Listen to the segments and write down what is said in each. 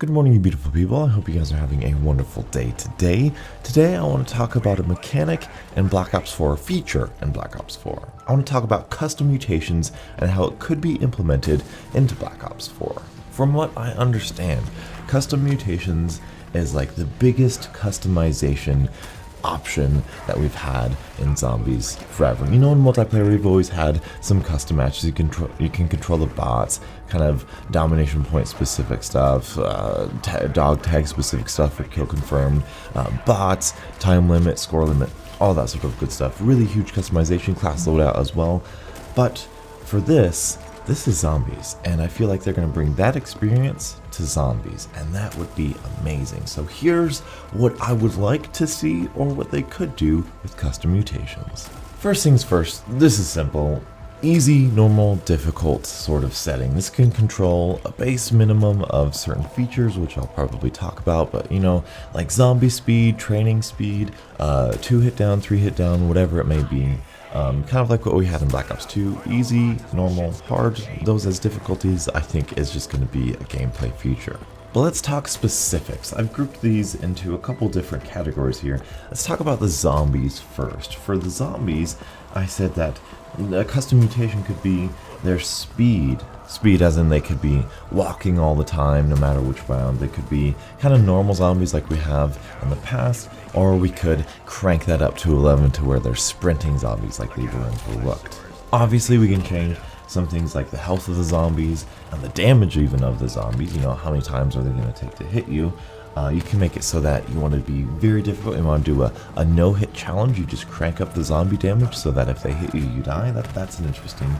Good morning, you beautiful people. I hope you guys are having a wonderful day today. Today, I want to talk about a mechanic in Black Ops 4, feature in Black Ops 4. I want to talk about custom mutations and how it could be implemented into Black Ops 4. From what I understand, custom mutations is like the biggest customization option that we've had in zombies forever. You know, in multiplayer we've always had some custom matches. You can control the bots, kind of domination point specific stuff, dog tag specific stuff for kill confirmed, bots, time limit, score limit, all that sort of good stuff. Really huge customization, class loadout as well. But for this is zombies, and I feel like they're going to bring that experience to zombies, and that would be amazing. So here's what I would like to see, or what they could do with custom mutations. First things first, this is simple. Easy, normal, difficult sort of setting. This can control a base minimum of certain features, which I'll probably talk about, but you know, like zombie speed, training speed, 2 hit down, 3 hit down, whatever it may be. Kind of like what we had in Black Ops 2, easy, normal, hard, those as difficulties I think is just going to be a gameplay feature. But let's talk specifics. I've grouped these into a couple different categories here. Let's talk about the zombies first. For the zombies, I said that a custom mutation could be their speed. Speed as in they could be walking all the time, no matter which round. They could be kind of normal zombies like we have in the past, or we could crank that up to 11 to where they're sprinting zombies like they've looked. Obviously we can change some things like the health of the zombies and the damage even of the zombies. You know, how many times are they going to take to hit you? You can make it so that you want to be very difficult. You want to do a no-hit challenge. You just crank up the zombie damage so that if they hit you, you die. That's an interesting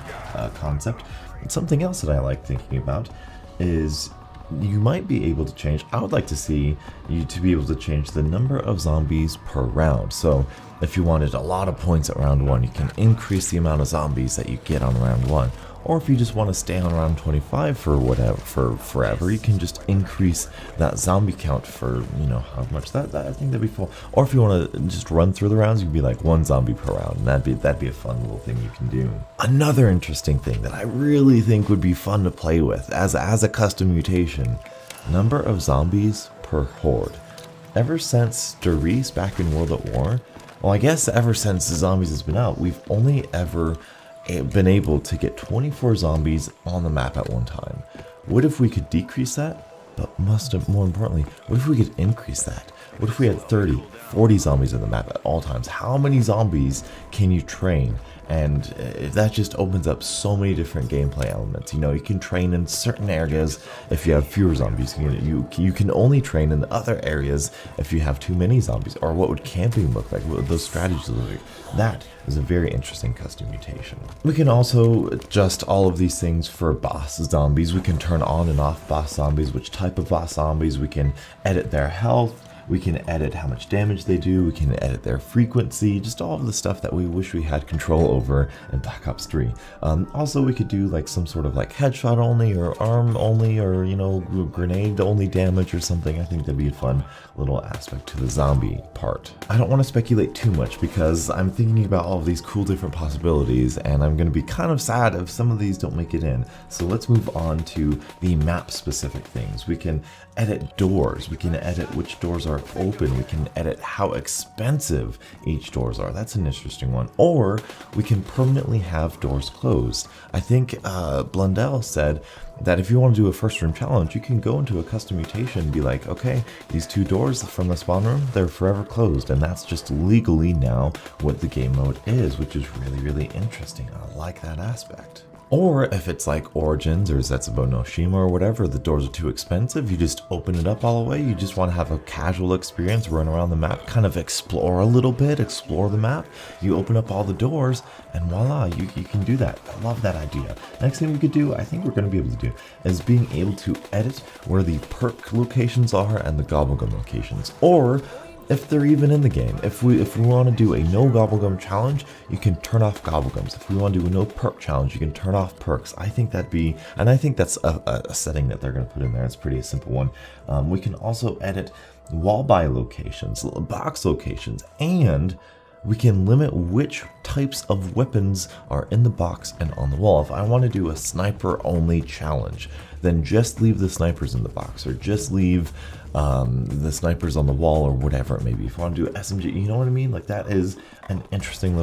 concept. And something else that I like thinking about is you might be able to change. I would like to see you to be able to change the number of zombies per round. So if you wanted a lot of points at round 1, you can increase the amount of zombies that you get on round 1. Or if you just want to stay on round 25 for forever, you can just increase that zombie count for, you know, how much that I think that'd be full. Or if you want to just run through the rounds, you'd be like 1 zombie per round, and that'd be a fun little thing you can do. Another interesting thing that I really think would be fun to play with as a custom mutation: number of zombies per horde. Ever since Doris back in World at War, well, I guess ever since Zombies has been out, we've only ever been able to get 24 zombies on the map at one time. What if we could decrease that? But more importantly, what if we could increase that? What if we had 30, 40 zombies on the map at all times? How many zombies can you train? And that just opens up so many different gameplay elements. You know, you can train in certain areas if you have fewer zombies. You can only train in the other areas if you have too many zombies. Or what would camping look like? What would those strategies look like? That is a very interesting custom mutation. We can also adjust all of these things for boss zombies. We can turn on and off boss zombies, which type of boss zombies. We can edit their health. We can edit how much damage they do, we can edit their frequency, just all of the stuff that we wish we had control over in Black Ops 3. Also, we could do like some sort of like headshot only, or arm only, or, you know, grenade only damage or something. I think that'd be a fun little aspect to the zombie part. I don't want to speculate too much because I'm thinking about all of these cool different possibilities, and I'm going to be kind of sad if some of these don't make it in. So let's move on to the map specific things. We can edit doors, we can edit which doors are open, we can edit how expensive each doors are. That's an interesting one. Or we can permanently have doors closed. I think Blundell said that if you want to do a first room challenge, you can go into a custom mutation and be like, okay, these 2 doors from the spawn room, they're forever closed, and that's just legally now what the game mode is, which is really, really interesting. I like that aspect. Or if it's like Origins or Zetsubo no Shima or whatever, the doors are too expensive, you just open it up all the way, you just want to have a casual experience, run around the map, kind of explore a little bit, explore the map, you open up all the doors, and voila, you can do that. I love that idea. Next thing we could do, I think we're going to be able to do, is being able to edit where the perk locations are and the gobblegum locations. Or if they're even in the game. If we want to do a no gobblegum challenge, you can turn off gobblegums. If we want to do a no perk challenge, you can turn off perks. I think that'd be, and I think that's a setting that they're going to put in there. It's pretty a simple one. We can also edit wall buy locations, box locations, and we can limit which types of weapons are in the box and on the wall. If I want to do a sniper only challenge, then just leave the snipers in the box, or just leave the snipers on the wall, or whatever it may be. If you want to do SMG, you know what I mean? Like, that is an interesting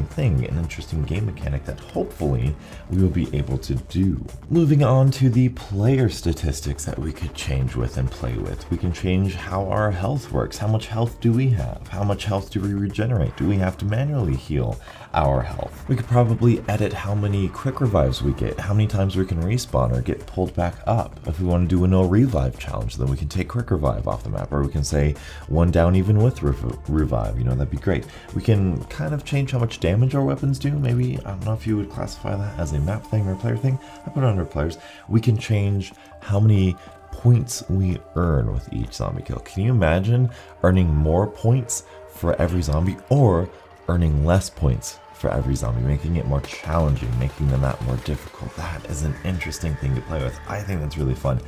thing, an interesting game mechanic that hopefully we will be able to do. Moving on to the player statistics that we could change with and play with. We can change how our health works. How much health do we have? How much health do we regenerate? Do we have to manually heal our health? We could probably edit how many quick revives we get, how many times we can respawn or get pulled back up. If we want to do a no revive challenge, then we can take quick revive off the map, or we can say one down even with revive, you know, that'd be great. We can kind of change how much damage our weapons do. Maybe, I don't know if you would classify that as a map thing or a player thing. I put it under players. We can change how many points we earn with each zombie kill. Can you imagine earning more points for every zombie, or earning less points for every zombie, making it more challenging, making the map more difficult? That is an interesting thing to play with. I think that's really fun.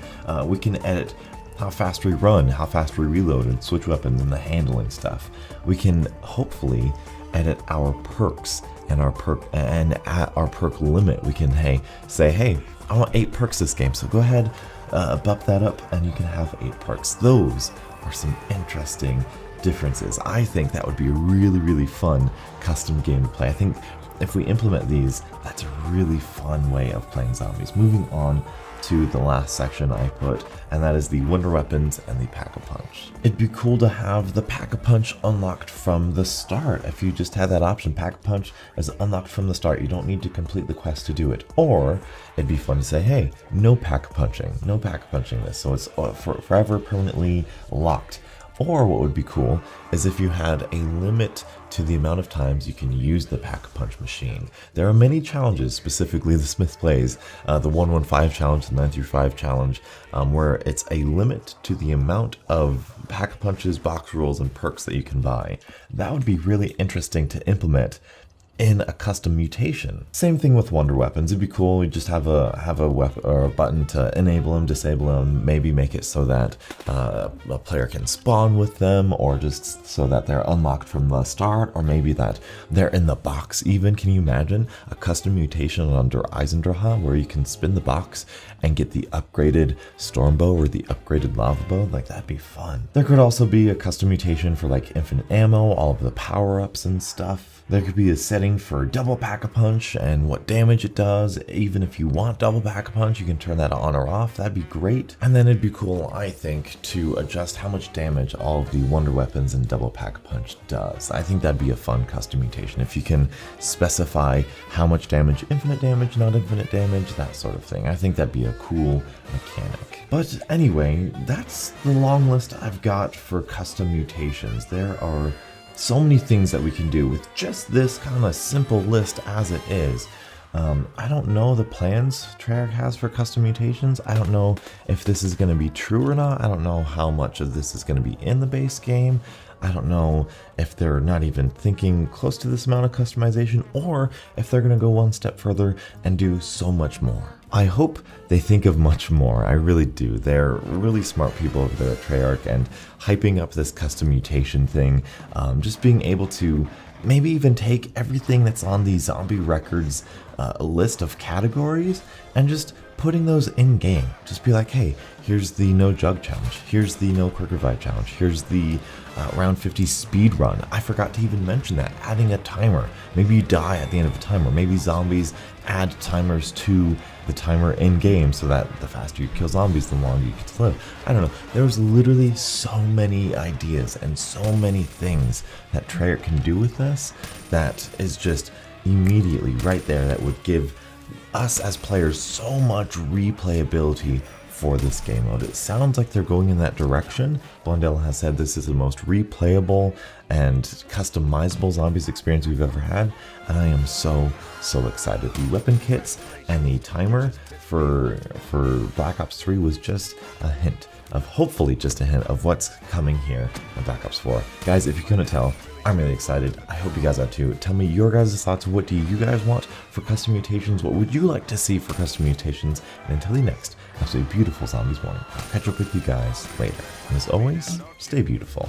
We can edit how fast we run, how fast we reload and switch weapons, and the handling stuff. We can hopefully edit our perks and at our perk limit. We can say, hey, I want 8 perks this game, so go ahead, bump that up, and you can have 8 perks. Those are some interesting differences. I think that would be a really, really fun custom game to play. I think if we implement these, that's a really fun way of playing zombies. Moving on to the last section I put, and that is the wonder weapons and the pack-a-punch. It'd be cool to have the pack-a-punch unlocked from the start. If you just had that option, pack-a-punch is unlocked from the start. You don't need to complete the quest to do it. Or it'd be fun to say, hey, no pack-a-punching this, so it's forever permanently locked. Or what would be cool is if you had a limit to the amount of times you can use the pack-a-punch machine. There are many challenges, specifically the Smith Plays, the 115 challenge, the 9-5 challenge, where it's a limit to the amount of pack-a-punches, box rolls, and perks that you can buy. That would be really interesting to implement in a custom mutation. Same thing with wonder weapons. It'd be cool. We just have a weapon or a button to enable them, disable them, maybe make it so that a player can spawn with them, or just so that they're unlocked from the start, or maybe that they're in the box even. Can you imagine a custom mutation under Eisendrache where you can spin the box and get the upgraded storm bow or the upgraded lava bow? Like, that'd be fun. There could also be a custom mutation for like infinite ammo, all of the power-ups and stuff. There could be a setting for double pack-a-punch and what damage it does. Even if you want double pack-a-punch, you can turn that on or off. That'd be great. And then it'd be cool, I think, to adjust how much damage all of the wonder weapons and double pack-a-punch does. I think that'd be a fun custom mutation if you can specify how much damage, infinite damage, not infinite damage, that sort of thing. I think that'd be a cool mechanic. But anyway, that's the long list I've got for custom mutations. There are so many things that we can do with just this kind of simple list as it is. I don't know the plans Treyarch has for custom mutations. I don't know if this is going to be true or not. I don't know how much of this is going to be in the base game. I don't know if they're not even thinking close to this amount of customization, or if they're going to go one step further and do so much more. I hope they think of much more. I really do. They're really smart people over there at Treyarch, and hyping up this custom mutation thing, just being able to maybe even take everything that's on the Zombie Records list of categories and just putting those in game. Just be like, hey, here's the no jug challenge, here's the no quick revive challenge, here's the round 50 speed run. I forgot to even mention that, adding a timer. Maybe you die at the end of a timer. Maybe zombies add timers to the timer in game so that the faster you kill zombies, the longer you get to live. I don't know. There's literally so many ideas and so many things that Treyarch can do with this that is just immediately right there, that would give us as players so much replayability for this game mode. It sounds like they're going in that direction. Blondell has said this is the most replayable and customizable zombies experience we've ever had, and I am so excited. The weapon kits and the timer for Black Ops 3 was just a hint of, hopefully just a hint of what's coming here in Black Ops 4. Guys, if you couldn't tell, I'm really excited. I hope you guys are too. Tell me your guys' thoughts. What do you guys want for custom mutations? What would you like to see for custom mutations? And until the next absolutely beautiful Zombies morning, I'll catch up with you guys later. And as always, stay beautiful.